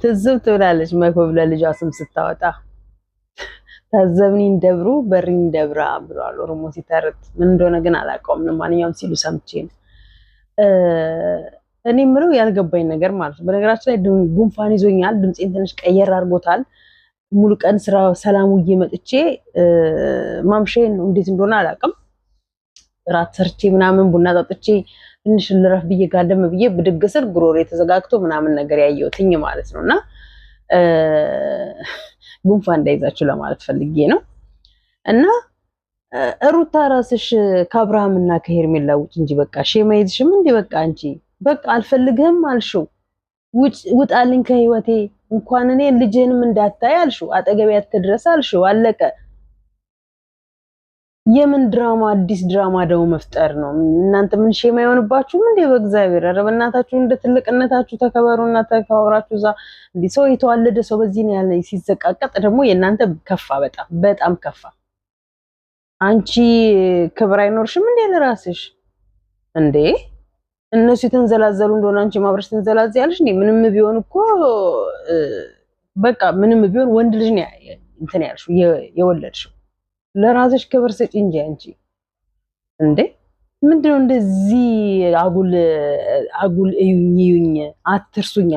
ትዝብ ትብላለች መክብብ ለልጇ ስም ስታወጣ ታዘብኒ እንደብሩ በሪኝ እንደብራ ብሏል ኦሮሞ ሲተርት። ምን እንደሆነ ግን አላውቀውም። ማንኛውም ሲሉ ሰምቼ ነው። እኔ የምለው ያልገባኝ ነገር ማለት ነው። በነገራችን ላይ ጉንፋን ይዞኛል። ድምፄን ትንሽ ቀየር አድርጎታል። ሙሉ ቀን ስራ ሰላም ውዬ መጥቼ ማምሻዬን ነው እንዴት እንደሆነ አላውቅም። ራት ሰርቼ ምናምን ቡና ጠጥቼ ትንሽ ልረፍ ብዬ ጋደም ብዬ ብድግ ስል ጉሮሬ ተዘጋግቶ ምናምን ነገር ያየሁትኝ ማለት ነው። እና ጉንፋን እንዳይዛችሁ ለማለት ፈልጌ ነው። እና ሩታ ራስሽ ከአብርሃም እና ከሄርሜላ ውጭ እንጂ በቃ ሼማ ይዝሽም እንዴ? በቃ አንቺ በቃ አልፈልግህም አልሽው። ውጣልኝ ከህይወቴ፣ እንኳን እኔ ልጅህንም እንዳታይ አልሽው። አጠገቤ አትድረስ አልሽው። አለቀ። የምን ድራማ አዲስ ድራማ ደግሞ መፍጠር ነው? እናንተ ምን ሼማ ይሆንባችሁም እንዴ? በእግዚአብሔር ኧረ በእናታችሁ እንደ ትልቅነታችሁ ተከበሩና ተከባብራችሁ። እዛ እንዴ ሰው የተዋለደ ሰው በዚህ ነው ያለ ሲዘቃቀጥ ደግሞ የእናንተ ከፋ፣ በጣም በጣም ከፋ። አንቺ ክብር አይኖርሽም እንዴ ለራስሽ እንዴ? እነሱ የተንዘላዘሉ እንደሆነ አንቺ ማብረሽ ትንዘላዘያለሽ እንዴ? ምንም ቢሆን እኮ በቃ ምንም ቢሆን ወንድ ልጅ ነው እንትን ያልሽው የወለድሽው። ለራስሽ ክብር ስጪ እንጂ አንቺ እንዴ ምንድነው እንደዚህ አጉል እዩኝ አትርሱኝ።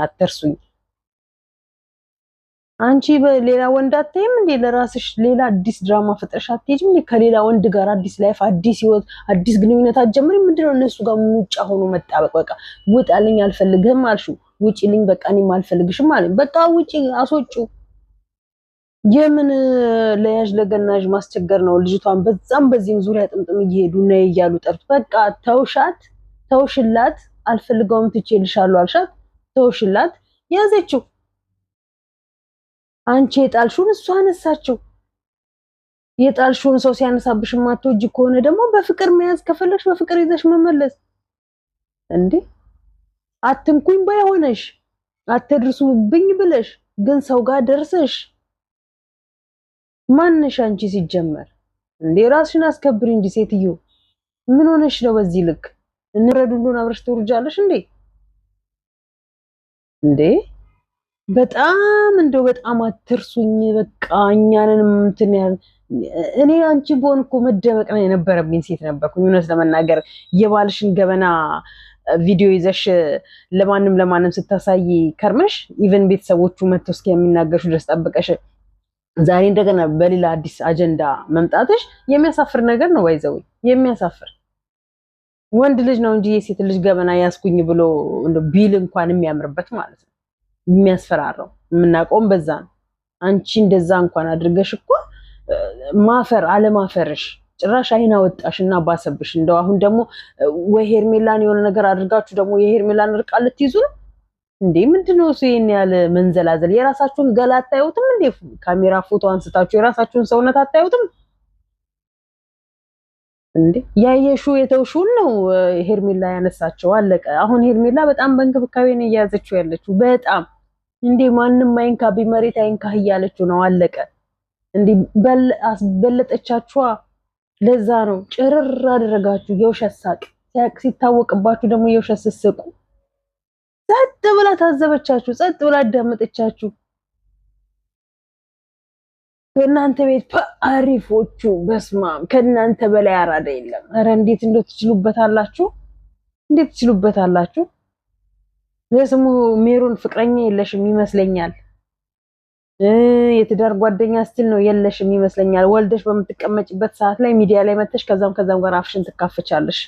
አንቺ በሌላ ወንድ አትይም እንዴ? ለራስሽ ሌላ አዲስ ድራማ ፈጥረሽ አትሄጂም እንዴ? ከሌላ ወንድ ጋር አዲስ ላይፍ፣ አዲስ ህይወት፣ አዲስ ግንኙነት አትጀምሪም? ምንድነው እነሱ ጋር ሙጫ ሆኖ መጣበቅ? በቃ ውጣልኝ፣ አልፈልግህም አልሽው። ውጪልኝ፣ በቃ እኔም አልፈልግሽም አለኝ። በቃ ውጪ፣ አስወጪው። የምን ለያዥ ለገናዥ ማስቸገር ነው? ልጅቷን በዛም በዚህም ዙሪያ ጥምጥም እየሄዱ ነው እያሉ ጠርቱ። በቃ ተውሽላት፣ አልፈልገውም ትቼልሻለሁ አልሻት፣ ተውሽላት፣ ያዘችው። አንቺ የጣልሽውን እሷ አነሳችው። የጣልሽውን ሰው ሲያነሳብሽ ማትወጂ ከሆነ ደግሞ በፍቅር መያዝ ከፈለግሽ በፍቅር ይዘሽ መመለስ እንዴ። አትንኩኝ ባይሆነሽ አትድርሱብኝ ብለሽ ግን ሰው ጋር ደርሰሽ ማንሽ አንቺ ሲጀመር እንዴ? ራስሽን አስከብሪ እንጂ ሴትዮ፣ ምን ሆነሽ ነው በዚህ ልክ? እንረዱ እንደሆነ አብረሽ ትወርጃለሽ እንዴ? እንዴ በጣም እንደው በጣም አትርሱኝ። በቃ እኛንን እንትን ያል እኔ አንቺ ቦን እኮ መደበቅ ነው የነበረብኝ ሴት ነበርኩኝ። እውነት ለመናገር የባልሽን ገበና ቪዲዮ ይዘሽ ለማንም ስታሳይ ከርመሽ ኢቨን ቤተሰቦቹ መጥተው እስኪሚናገርሽ ድረስ ጠብቀሽ ዛሬ እንደገና በሌላ አዲስ አጀንዳ መምጣትሽ የሚያሳፍር ነገር ነው። ወይዘው የሚያሳፍር ወንድ ልጅ ነው እንጂ የሴት ልጅ ገበና ያስኩኝ ብሎ ቢል እንኳን የሚያምርበት ማለት ነው። የሚያስፈራራው የምናውቀውም በዛ ነው። አንቺ እንደዛ እንኳን አድርገሽ እኮ ማፈር አለማፈርሽ ጭራሽ አይና ወጣሽና ባሰብሽ። እንደው አሁን ደግሞ ወይ ሄርሜላን የሆነ ነገር አድርጋችሁ ደግሞ የሄርሜላን ርቃ ልትይዙ ነው እንዴ? ምንድነው እሱ ይሄን ያለ መንዘላዘል? የራሳችሁን ገላ አታዩትም እንዴ? ካሜራ ፎቶ አንስታችሁ የራሳችሁን ሰውነት አታዩትም እንዴ? ያየሽው የተውሽውን ነው ሄርሜላ ያነሳቸው። አለቀ። አሁን ሄርሜላ በጣም በእንክብካቤ ነው እየያዘችው ያለችው። በጣም እንዴ ማንም አይንካ ቢመሬት አይንካ እያለችው ነው። አለቀ። እንዴ በለጠቻችኋ። ለዛ ነው ጭርር አደረጋችሁ። የውሸት ሳቅ ሲታወቅባችሁ ደግሞ የውሸት ስስቁ። ጸጥ ብላ ታዘበቻችሁ፣ ጸጥ ብላ አዳመጠቻችሁ። ከእናንተ ቤት አሪፎቹ በስማም ከእናንተ በላይ አራዳ የለም። ኧረ እንዴት እንደው ትችሉበታላችሁ! እንዴት ትችሉበታላችሁ! ለስሙ ሜሮን ፍቅረኛ የለሽም ይመስለኛል። የትዳር ጓደኛ ስትል ነው የለሽም ይመስለኛል። ወልደሽ በምትቀመጭበት ሰዓት ላይ ሚዲያ ላይ መተሽ ከዛም ጋር አፍሽን ትካፈቻለሽ።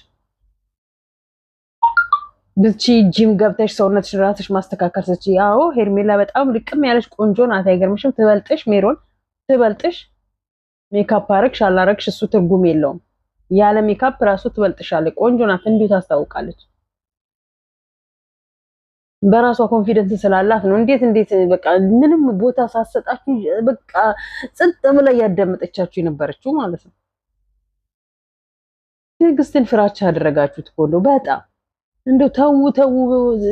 ብቻ ጂም ገብተሽ ሰውነትሽን ራስሽ ማስተካከል ስጪ። አዎ ሄርሜላ በጣም ልቅም ያለሽ ቆንጆ ናት። አይገርምሽም? ትበልጥሽ ሜሮን ትበልጥሽ። ሜካፕ አረግሽ አላረግሽ እሱ ትርጉም የለውም። ያለ ሜካፕ ራሱ ትበልጥሻለች። ቆንጆ ናት፣ እንዴት ታስታውቃለች። በራሷ ኮንፊደንስ ስላላት ነው። እንዴት በቃ ምንም ቦታ ሳሰጣችሁ በቃ ጽጥ ብላ ያዳመጠቻችሁ የነበረችው ማለት ነው። ትዕግስትን ፍራቻ አደረጋችሁት እኮ ነው። በጣም እንደው ተው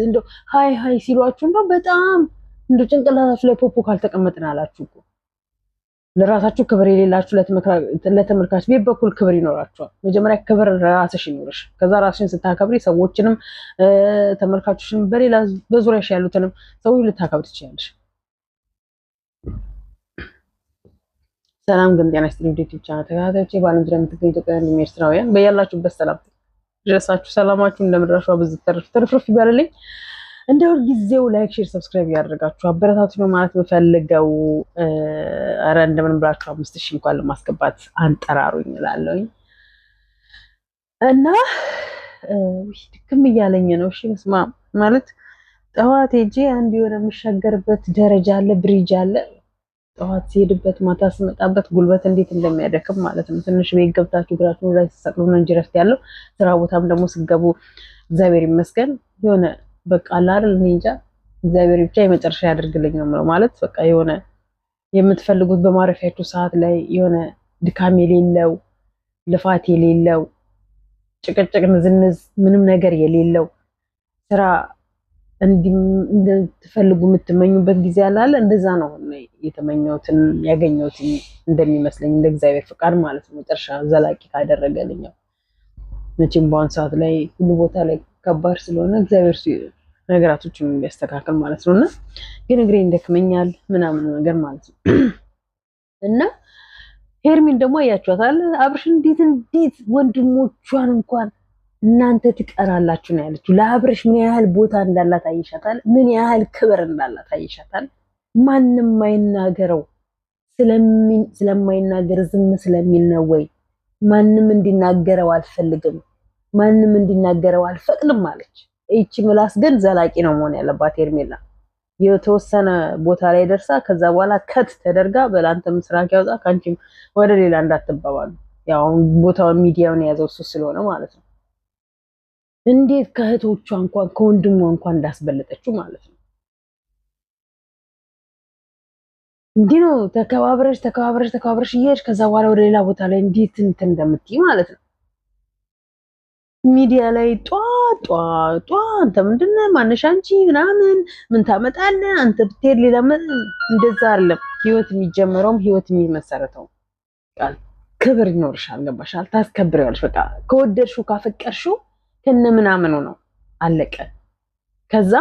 እንደው ሃይ ሲሏችሁ እንደው በጣም እንደው ጭንቅላታችሁ ላይ ፖፖ ካልተቀመጥን አላችሁ እኮ ለራሳችሁ ክብር የሌላችሁ ለተመልካች ቤት በኩል ክብር ይኖራችኋል። መጀመሪያ ክብር ራስሽ ይኖርሽ። ከዛ ራስሽን ስታከብሪ ሰዎችንም ተመልካቾችንም በሌላ በዙሪያሽ ያሉትንም ሰዎች ልታከብሪ ትችላለሽ። ሰላም ግን ጤና ይስጥልኝ። ዩቲዩብ ቻናል ተከታታዮቼ በዓለም ዙሪያ የምትገኙ ኢትዮጵያውያን እና ኤርትራውያን በያላችሁበት ሰላም ድረሳችሁ። ሰላማችሁ እንደምድራሹ ብዙ ተርፍርፍ ይበልልኝ። እንደ ሁልጊዜው ላይክ፣ ሼር፣ ሰብስክራይብ ያደርጋችሁ አበረታቱ ነው ማለት የምፈልገው። አረ እንደምን ብላችሁ 5000 እንኳን ለማስገባት አንጠራሩኝ እላለሁኝ እና ድክም እያለኝ ነው። እሺ መስማ ማለት ጠዋት ሄጄ አንድ የሆነ የምሻገርበት ደረጃ አለ፣ ብሪጅ አለ። ጠዋት ሲሄድበት ማታ ስመጣበት ጉልበት እንዴት እንደሚያደክም ማለት ነው። ትንሽ ቤት ገብታችሁ እግራችሁ ላይ ተሰቅሎ ነው እንጂ ረፍት ያለው ስራ ቦታም ደግሞ ስገቡ እግዚአብሔር ይመስገን የሆነ በቃ አይደል እኔ እንጃ እግዚአብሔር ብቻ የመጨረሻ ያደርግልኝ ነው ማለት በቃ የሆነ የምትፈልጉት በማረፊያችሁ ሰዓት ላይ የሆነ ድካም የሌለው ልፋት የሌለው ጭቅጭቅ ንዝንዝ ምንም ነገር የሌለው ስራ እንድትፈልጉ የምትመኙበት ጊዜ አለ። እንደዛ ነው የተመኘሁትን ያገኘሁትን እንደሚመስለኝ እንደ እግዚአብሔር ፍቃድ ማለት ነው። መጨረሻ ዘላቂ ካደረገልኝ መቼም በአሁን ሰዓት ላይ ሁሉ ቦታ ላይ ከባድ ስለሆነ እግዚአብሔር ነገራቶችን እንዲያስተካክል ማለት ነው። እና ግን እግሬ እንደክመኛል ምናምን ነገር ማለት ነው። እና ሄርሚን ደግሞ አያችኋታል። አብርሽ እንዴት ወንድሞቿን እንኳን እናንተ ትቀራላችሁ ነው ያለችው። ለአብርሽ ምን ያህል ቦታ እንዳላት አይሻታል። ምን ያህል ክብር እንዳላት አይሻታል። ማንም ማይናገረው ስለማይናገር ዝም ስለሚል ነው ወይ? ማንም እንዲናገረው አልፈልግም፣ ማንም እንዲናገረው አልፈቅድም ማለች። እቺ ምላስ ግን ዘላቂ ነው መሆን ያለባት ሄርሜላ። የተወሰነ ቦታ ላይ ደርሳ ከዛ በኋላ ከት ተደርጋ በላንተም ስራ ያወጣ ካንቺም ወደ ሌላ እንዳትባባሉ። ያው ቦታውን ሚዲያውን የያዘው እሱ ስለሆነ ማለት ነው። እንዴት ከእህቶቿ እንኳን ከወንድሟ እንኳን እንዳስበለጠችው ማለት ነው። እንዲህ ነው ተከባብረሽ እየሄድሽ ከዛ በኋላ ወደ ሌላ ቦታ ላይ እንዴት እንትን እንደምትይ ማለት ነው። ሚዲያ ላይ ጧ አንተ ምንድነው ማነሽ አንቺ ምናምን ምን ታመጣለህ አንተ ብትሄድ ሌላ እንደዛ አይደለም። ህይወት የሚጀምረውም ህይወት የሚመሰረተው ቃል ክብር ይኖርሻል። ገባሻል? ታስከብሪዋለሽ። በቃ ከወደድሽው ካፈቀርሽው ከነ ምናምኑ ነው አለቀ። ከዛ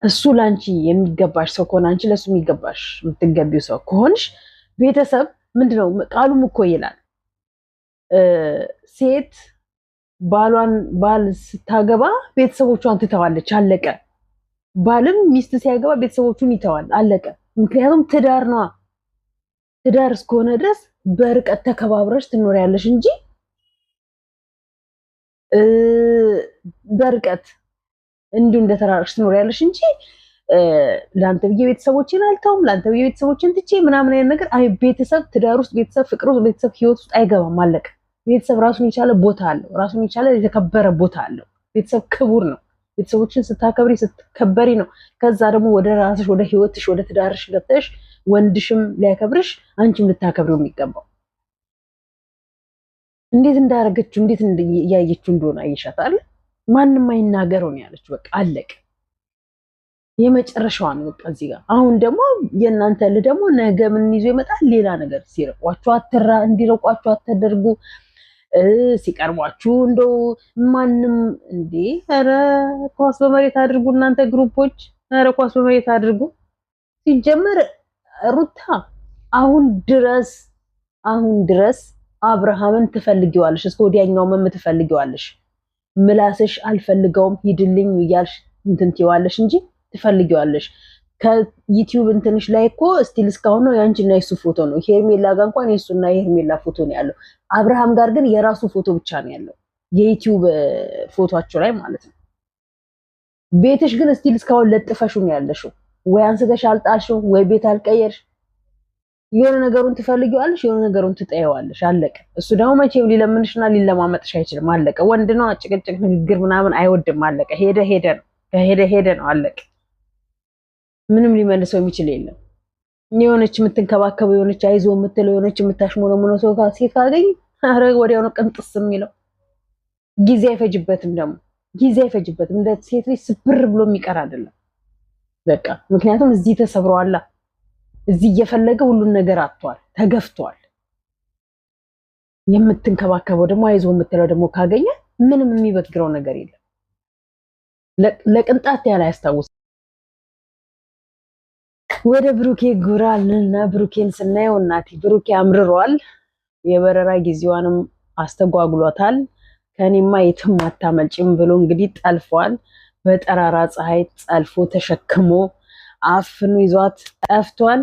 እሱ ላንቺ የሚገባሽ ሰው ከሆነ አንቺ ለሱ የሚገባሽ የምትገቢው ሰው ከሆንሽ ቤተሰብ ምንድነው ቃሉም እኮ ይላል ሴት ባል ስታገባ ቤተሰቦቿን ትተዋለች አለቀ። ባልም ሚስት ሲያገባ ቤተሰቦቹን ይተዋል አለቀ። ምክንያቱም ትዳር ነዋ። ትዳር እስከሆነ ድረስ በርቀት ተከባብረሽ ትኖሪያለሽ እንጂ በርቀት እንዲሁ እንደተራራቅሽ ትኖሪያለሽ እንጂ ላንተ ብዬ ቤተሰቦችን አልተውም ላንተ ብዬ ቤተሰቦችን ትቼ ምናምን አይነት ነገር አይ ቤተሰብ ትዳር ውስጥ ቤተሰብ ፍቅር ውስጥ ቤተሰብ ህይወት ውስጥ አይገባም አለቀ። ቤተሰብ ራሱን የቻለ ቦታ አለው። ራሱን የቻለ የተከበረ ቦታ አለው። ቤተሰብ ክቡር ነው። ቤተሰቦችን ስታከብሪ ስትከበሪ ነው። ከዛ ደግሞ ወደ ራስሽ ወደ ህይወትሽ ወደ ትዳርሽ ገብተሽ ወንድሽም ሊያከብርሽ አንቺም ልታከብሪው የሚገባው። እንዴት እንዳረገችው እንዴት ያየችው እንደሆነ አይሻታል። ማንም አይናገረው ነው ያለችው። በቃ አለቀ። የመጨረሻዋ ነው በቃ እዚህ ጋር። አሁን ደግሞ የእናንተ ደግሞ ነገ ምን ይዞ ይመጣል? ሌላ ነገር ሲርቋችሁ እንዲርቋችሁ አትደርጉ። ሲቀርቧችሁ እንደው ማንም እንዴ ኧረ ኳስ በመሬት አድርጉ እናንተ ግሩፖች። ኧረ ኳስ በመሬት አድርጉ። ሲጀመር ሩታ አሁን ድረስ አብርሃምን ትፈልጊዋለሽ። እስከ ወዲያኛው ትፈልጊዋለሽ። ምላስሽ አልፈልገውም ሂድልኝ እያልሽ እንትን ትይዋለሽ እንጂ ትፈልጊዋለሽ። ከዩቲዩብ እንትንሽ ላይ እኮ ስቲል እስካሁን ነው ያንቺና የሱ ፎቶ ነው። ሄርሜላ ጋር እንኳን የሱና የሄርሜላ ፎቶ ነው ያለው። አብርሃም ጋር ግን የራሱ ፎቶ ብቻ ነው ያለው የዩቲዩብ ፎቶአቸው ላይ ማለት ነው። ቤትሽ ግን ስቲል እስካሁን ለጥፈሹ ነው ያለሽው። ወይ አንስተሽ አልጣልሽው ወይ ቤት አልቀየርሽ። የሆነ ነገሩን ትፈልጊዋለሽ፣ የሆነ ነገሩን ትጠይዋለሽ። አለቀ። እሱ ደግሞ መቼም ሊለምንሽና ሊለማመጥሽ አይችልም። አለቀ። ወንድ ነው። ጭቅጭቅ ንግግር ምናምን አይወድም። አለቀ። ሄደ ነው ከሄደ ነው አለቀ። ምንም ሊመልሰው የሚችል የለም። የሆነች የምትንከባከበው የሆነች አይዞ የምትለው የሆነች የምታሽሞነሙነው ሰው ጋር ሴት ካገኝ ኧረ ወዲያው ነው ቅንጥስ የሚለው። ጊዜ አይፈጅበትም። እንደ ሴት ልጅ ስብር ብሎ የሚቀር አይደለም። በቃ ምክንያቱም እዚህ ተሰብሯላ። እዚህ እየፈለገ ሁሉን ነገር አጥቷል፣ ተገፍቷል። የምትንከባከበው ደግሞ አይዞህ የምትለው ደግሞ ካገኘ ምንም የሚበግረው ነገር የለም። ለቅንጣት ያህል አያስታውስ። ወደ ብሩኬ ጉራልና ብሩኬን ስናየው እናቴ ብሩኬ አምርሯል። የበረራ ጊዜዋንም አስተጓጉሏታል። ከኔማ የትም አታመልጭም ብሎ እንግዲህ ጠልፏል። በጠራራ ፀሐይ ጠልፎ ተሸክሞ አፍኑ ይዟት ጠፍቷል።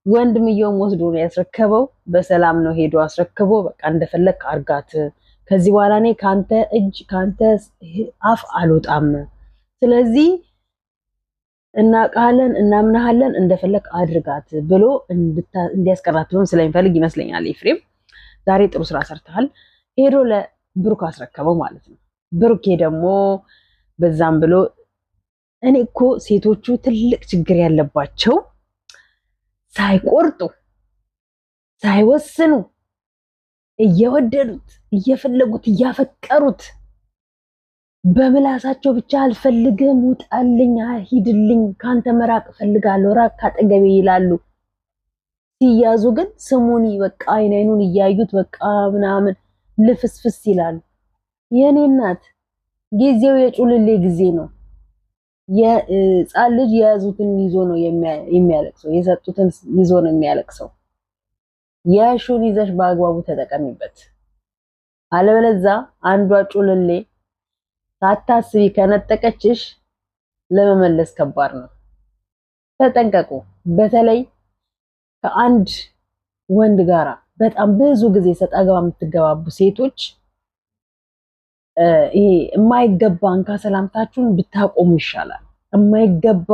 ወንድምየውም ወስዶ ነው ያስረከበው። በሰላም ነው ሄዶ አስረክቦ በቃ እንደፈለክ አርጋት፣ ከዚህ በኋላ እኔ ካንተ እጅ ካንተ አፍ አልወጣም፣ ስለዚህ እናቃለን እናምናሃለን እንደፈለክ አድርጋት ብሎ እንዲያስቀራት ብሎም ስለሚፈልግ ይመስለኛል ኤፍሬም ዛሬ ጥሩ ስራ ሰርተሃል። ሄዶ ለብሩክ አስረከበው ማለት ነው። ብሩኬ ደግሞ በዛም ብሎ እኔ እኮ ሴቶቹ ትልቅ ችግር ያለባቸው ሳይቆርጡ ሳይወስኑ እየወደዱት እየፈለጉት እያፈቀሩት በምላሳቸው ብቻ አልፈልግም፣ ውጣልኝ፣ ሂድልኝ፣ ካንተ መራቅ ፈልጋለሁ፣ ራቅ ካጠገቤ ይላሉ። ሲያዙ ግን ስሙኒ በቃ አይኑን እያዩት በቃ ምናምን ልፍስፍስ ይላሉ። የኔ እናት ጊዜው የጩልሌ ጊዜ ነው። የጻን ልጅ የያዙትን ይዞ ነው የሚያለቅሰው፣ የሰጡትን ይዞ ነው የሚያለቅሰው። የሹን ይዘሽ በአግባቡ ተጠቀሚበት። አለበለዚያ አንዷ ጩልሌ ሳታስቢ ከነጠቀችሽ ለመመለስ ከባድ ነው። ተጠንቀቁ። በተለይ ከአንድ ወንድ ጋራ በጣም ብዙ ጊዜ ሰጣ ገባ የምትገባቡ ሴቶች ይሄ የማይገባ እንካ ሰላምታችሁን ብታቆሙ ይሻላል። የማይገባ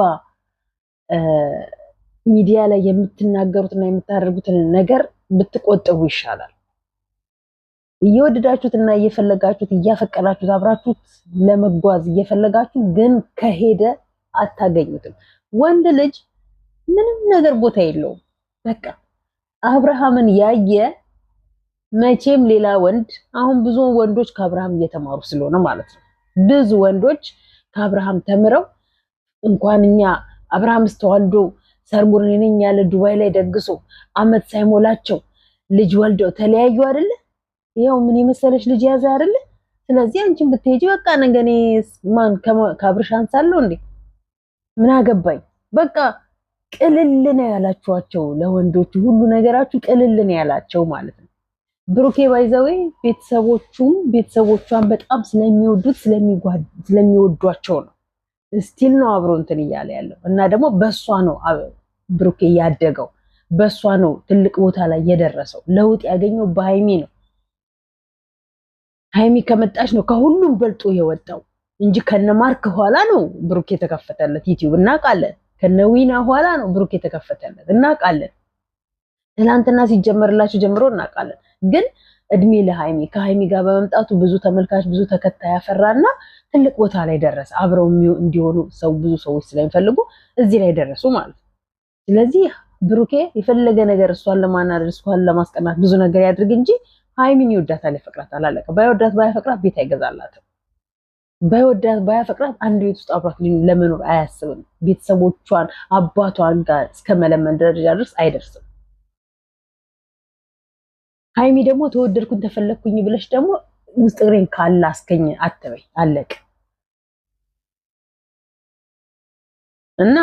ሚዲያ ላይ የምትናገሩትና የምታደርጉትን ነገር ብትቆጥቡ ይሻላል። እየወደዳችሁትና እየፈለጋችሁት እያፈቀራችሁት አብራችሁት ለመጓዝ እየፈለጋችሁ ግን ከሄደ አታገኙትም። ወንድ ልጅ ምንም ነገር ቦታ የለውም። በቃ አብርሃምን ያየ መቼም ሌላ ወንድ አሁን ብዙ ወንዶች ከአብርሃም እየተማሩ ስለሆነ ማለት ነው። ብዙ ወንዶች ከአብርሃም ተምረው እንኳን እኛ አብርሃም ስተዋልዶ ሰርጉን ነኝ ያለ ዱባይ ላይ ደግሶ አመት ሳይሞላቸው ልጅ ወልደው ተለያዩ አይደለ? ይሄው ምን የመሰለሽ ልጅ ያዘ አይደለ? ስለዚህ አንቺን ብትሄጂ በቃ ነገኔ ማን ከአብርሽ አንሳለሁ እንዴ? ምን አገባኝ? በቃ ቅልል ነው ያላችኋቸው ለወንዶቹ ሁሉ ነገራችሁ ቅልል ነው ያላቸው ማለት ነው። ብሩኬ ባይዘዌ ቤተሰቦቿን በጣም ስለሚወዱት ስለሚወዷቸው ነው ስቲል ነው አብሮ እንትን እያለ ያለው እና ደግሞ በሷ ነው ብሩኬ ያደገው፣ በሷ ነው ትልቅ ቦታ ላይ የደረሰው። ለውጥ ያገኘው በሃይሚ ነው። ሃይሚ ከመጣች ነው ከሁሉም በልጦ የወጣው እንጂ ከነማርክ ኋላ ነው ብሩኬ የተከፈተለት ዩቲዩብ እናውቃለን። ከነዊና ኋላ ነው ብሩኬ የተከፈተለት እናውቃለን። ትናንትና ሲጀመርላችሁ ጀምሮ እናውቃለን። ግን እድሜ ለሃይሚ ከሃይሚ ጋር በመምጣቱ ብዙ ተመልካች ብዙ ተከታይ ያፈራና ትልቅ ቦታ ላይ ደረሰ። አብረው እንዲሆኑ ብዙ ሰዎች ስለሚፈልጉ እዚህ ላይ ደረሱ ማለት ነው። ስለዚህ ብሩኬ የፈለገ ነገር እሷን ለማናደድ እሷን ለማስቀናት ብዙ ነገር ያድርግ እንጂ ሃይሚን ይወዳታል፣ ያፈቅራታል። አለቀ። ባይወዳት ባያፈቅራት ቤት አይገዛላትም። ባይወዳት ባያፈቅራት አንድ ቤት ውስጥ አብሯት ለመኖር አያስብም። ቤተሰቦቿን አባቷን ጋር እስከ መለመን ደረጃ ድረስ አይደርስም። ሃይሚ ደግሞ ተወደድኩኝ ተፈለግኩኝ ብለሽ ደግሞ ውስጥ እግሬን ካላ አስከኝ አትበይ። አለቀ። እና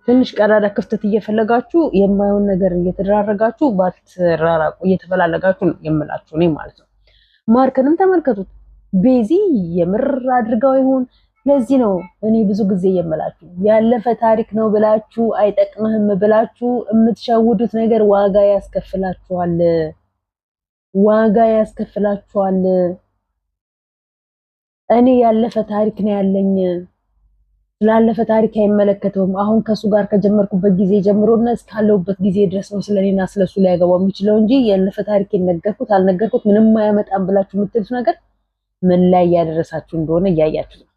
ትንሽ ቀዳዳ ክፍተት እየፈለጋችሁ የማይሆን ነገር እየተደራረጋችሁ ባትራራቁ እየተፈላለጋችሁ ነው የምላችሁ እኔ ማለት ነው። ማርክንም ተመልከቱት። ቤዚ የምር አድርጋው ይሁን። ለዚህ ነው እኔ ብዙ ጊዜ የምላችሁ ያለፈ ታሪክ ነው ብላችሁ አይጠቅምህም ብላችሁ የምትሸውዱት ነገር ዋጋ ያስከፍላችኋል። ዋጋ ያስከፍላችኋል። እኔ ያለፈ ታሪክ ነው ያለኝ፣ ስላለፈ ታሪክ አይመለከተውም። አሁን ከሱ ጋር ከጀመርኩበት ጊዜ ጀምሮና እስካለሁበት ጊዜ ድረስ ነው ስለኔና ስለሱ ላይ ያገባው የሚችለው እንጂ ያለፈ ታሪክ ነገርኩት አልነገርኩት ምንም አያመጣም ብላችሁ የምትሉት ነገር ምን ላይ ያደረሳችሁ እንደሆነ እያያችሁ ነው።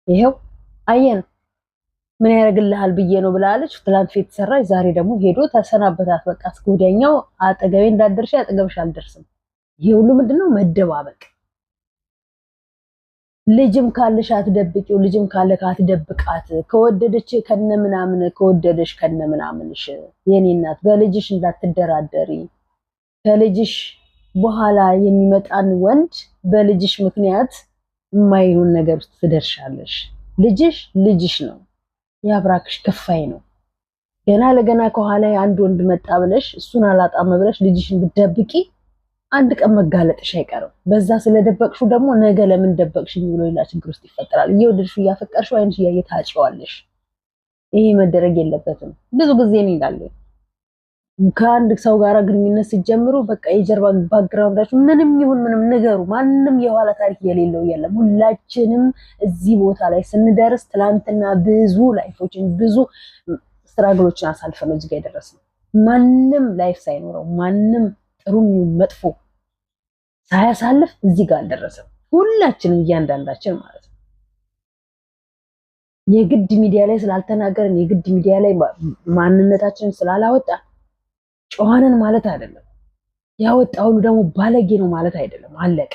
ይሄው አየን። ምን ያደርግልሃል ብዬ ነው ብላለች። ትላንት ፌት ሰራች፣ ዛሬ ደግሞ ሄዶ ተሰናበታት። በቃ እስከ ወዲያኛው አጠገቤ እንዳደርሽ አጠገብሽ አልደርስም። ይሄ ሁሉ ምንድነው? መደባበቅ ልጅም ካለሽ አትደብቂው፣ ልጅም ካለሽ አትደብቃት። ከወደደች ከነምናምን ከወደደሽ ከነምናምንሽ የኔ እናት በልጅሽ እንዳትደራደሪ። ከልጅሽ በኋላ የሚመጣን ወንድ በልጅሽ ምክንያት የማይሆን ነገር ውስጥ ትደርሻለሽ። ልጅሽ ነው፣ ያብራክሽ ክፋይ ነው። ገና ለገና ከኋላ አንድ ወንድ መጣ ብለሽ እሱን አላጣም ብለሽ ልጅሽን ብትደብቂ አንድ ቀን መጋለጥሽ አይቀርም። በዛ ስለደበቅሽው ደግሞ ነገ ለምን ደበቅሽኝ ብሎ ሌላ ችግር ውስጥ ይፈጠራል። እየወደድሽው እያፈቀርሽው አይንሽ እያየ ታጭዋለሽ። ይሄ መደረግ የለበትም። ብዙ ጊዜ ነው ይላል ከአንድ ሰው ጋር ግንኙነት ሲጀምሩ በቃ የጀርባ ባክግራውንዳችሁ ምንም ይሁን ምንም ንገሩ። ማንም የኋላ ታሪክ የሌለው የለም። ሁላችንም እዚህ ቦታ ላይ ስንደርስ ትላንትና ብዙ ላይፎችን ብዙ ስትራግሎችን አሳልፈን እዚህ ጋር የደረስነው። ማንም ላይፍ ሳይኖረው ማንም ጥሩም መጥፎ ሳያሳልፍ እዚህ ጋር አልደረሰም። ሁላችንም እያንዳንዳችን ማለት ነው። የግድ ሚዲያ ላይ ስላልተናገርን የግድ ሚዲያ ላይ ማንነታችንን ስላላወጣ ጨዋነን ማለት አይደለም። ያወጣው ደግሞ ባለጌ ነው ማለት አይደለም። አለቀ።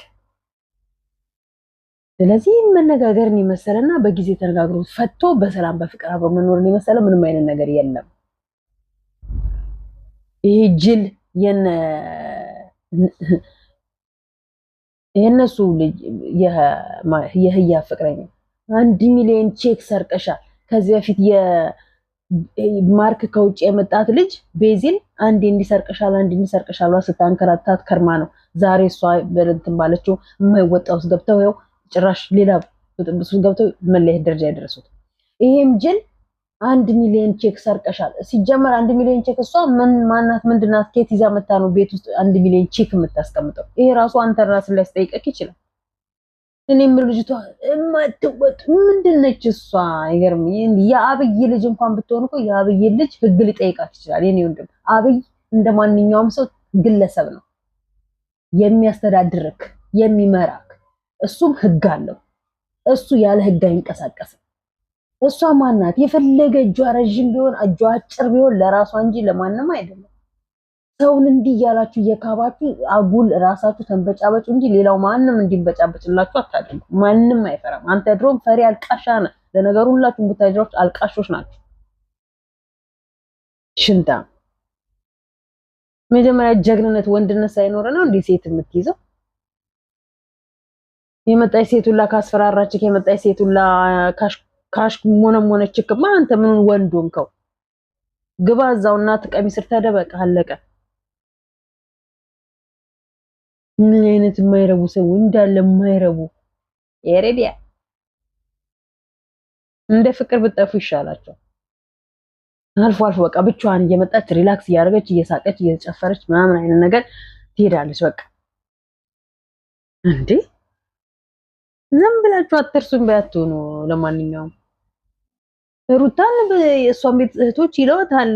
ስለዚህ መነጋገርን የመሰለና በጊዜ ተነጋግሮ ፈቶ በሰላም በፍቅር አብሮ መኖርን የመሰለ ምንም አይነት ነገር የለም። ይሄ ጅል የነሱ ልጅ የህያ ፍቅረኛ 1 ሚሊዮን ቼክ ሰርቀሻል። ከዚህ በፊት የማርክ ከውጭ የመጣት ልጅ ቤዚል አንዴ እንዲሰርቀሻል ስታንከራታት ከርማ ነው። ዛሬ እሷ በእንትን ባለችው የማይወጣው ውስጥ ገብተው ያው ጭራሽ ሌላ ብጥብጥ ውስጥ ገብተው መለየት ደረጃ ያደረሱት። ይሄም ጅል 1 ሚሊዮን ቼክ ሰርቀሻል። ሲጀመር 1 ሚሊዮን ቼክ እሷ ማናት ምንድናት ኬት ይዛ መታ ነው ቤት ውስጥ 1 ሚሊዮን ቼክ የምታስቀምጠው? ይሄ ራሱ አንተ ራስ ላይ ያስጠይቀክ ይችላል። እኔም ልጅቷ እማትወጥ ምንድነች እሷ? አይገርም። የአብይ ልጅ እንኳን ብትሆን እኮ የአብይ ልጅ ህግ ሊጠይቃት ይችላል። የኔ ወንድም አብይ እንደማንኛውም ሰው ግለሰብ ነው የሚያስተዳድርክ የሚመራክ። እሱም ህግ አለው። እሱ ያለ ህግ አይንቀሳቀስም። እሷ ማናት? የፈለገ እጇ ረጅም ቢሆን እጇ አጭር ቢሆን ለራሷ እንጂ ለማንም አይደለም። ሰውን እንዲህ ያላችሁ እየካባችሁ አጉል ራሳችሁ ተንበጫበጩ እንጂ ሌላው ማንም እንዲንበጫበጭላችሁ አታድርጉ። ማንም አይፈራም። አንተ ድሮም ፈሪ አልቃሻ ነህ። ለነገሩ ሁላችሁም ቡታጅራዎች አልቃሾች ናችሁ። ሽንታ መጀመሪያ ጀግንነት ወንድነት ሳይኖር ነው እንዴ ሴት የምትይዘው? የመጣች ሴቱላ ካስፈራራችክ የመጣች ሴቱላ ካሽ ሞነችክማ አንተ ምን ወንድ ሆንከው? ግባ እዛው እናት ቀሚስ ስር ተደበቅ። አለቀ። ምን አይነት የማይረቡ ሰው እንዳለ የማይረቡ የሬዲያ እንደ ፍቅር ብጠፉ ይሻላቸው። አልፎ አልፎ በቃ ብቻዋን እየመጣች ሪላክስ እያደረገች እየሳቀች እየጨፈረች ምናምን አይነት ነገር ትሄዳለች። በቃ እንዴ ዝም ብላችሁ አትርሱም ባያትሆኑ። ለማንኛውም ሩታን የሷን ቤት እህቶች ይለዋታል።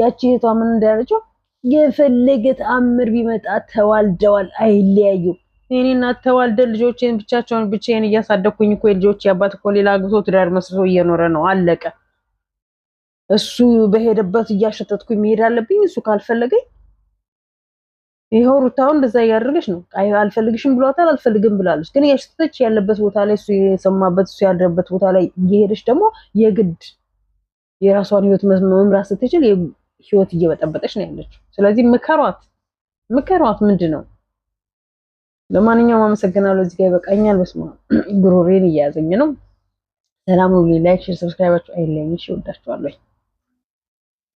ያቺ እህቷ ምን እንዳለችው የፈለገ ተአምር ቢመጣ ተዋልደዋል አይለያዩም። እኔና ተዋልደን ልጆቼን ብቻዬን እያሳደኩኝ እኮ የልጆቼ አባት እኮ ሌላ አግብቶ ትዳር መስርቶ እየኖረ ነው። አለቀ። እሱ በሄደበት እያሸተትኩኝ መሄድ አለብኝ። እሱ ካልፈለገኝ ይሄው ሩታውን እንደዛ እያደረገች ነው። አልፈልግሽም ብሏታል፣ አልፈልግም ብላለች። ግን እያሸተተች ያለበት ቦታ ላይ እሱ የሰማበት እሱ ያደረበት ቦታ ላይ እየሄደች ደግሞ የግድ የራሷን ህይወት መምራት ስትችል ህይወት እየበጠበጠች ነው ያለችው። ስለዚህ ምከሯት። ምንድነው? ለማንኛውም አመሰግናለሁ። እዚህ ጋር ይበቃኛል። በስመ አብ ጉሮሬን እያያዘኝ ነው። ሰላም ሁሉ። ላይክ፣ ሼር፣ ሰብስክራይባችሁ አይለኝ። እሺ፣ ወዳችኋለሁ።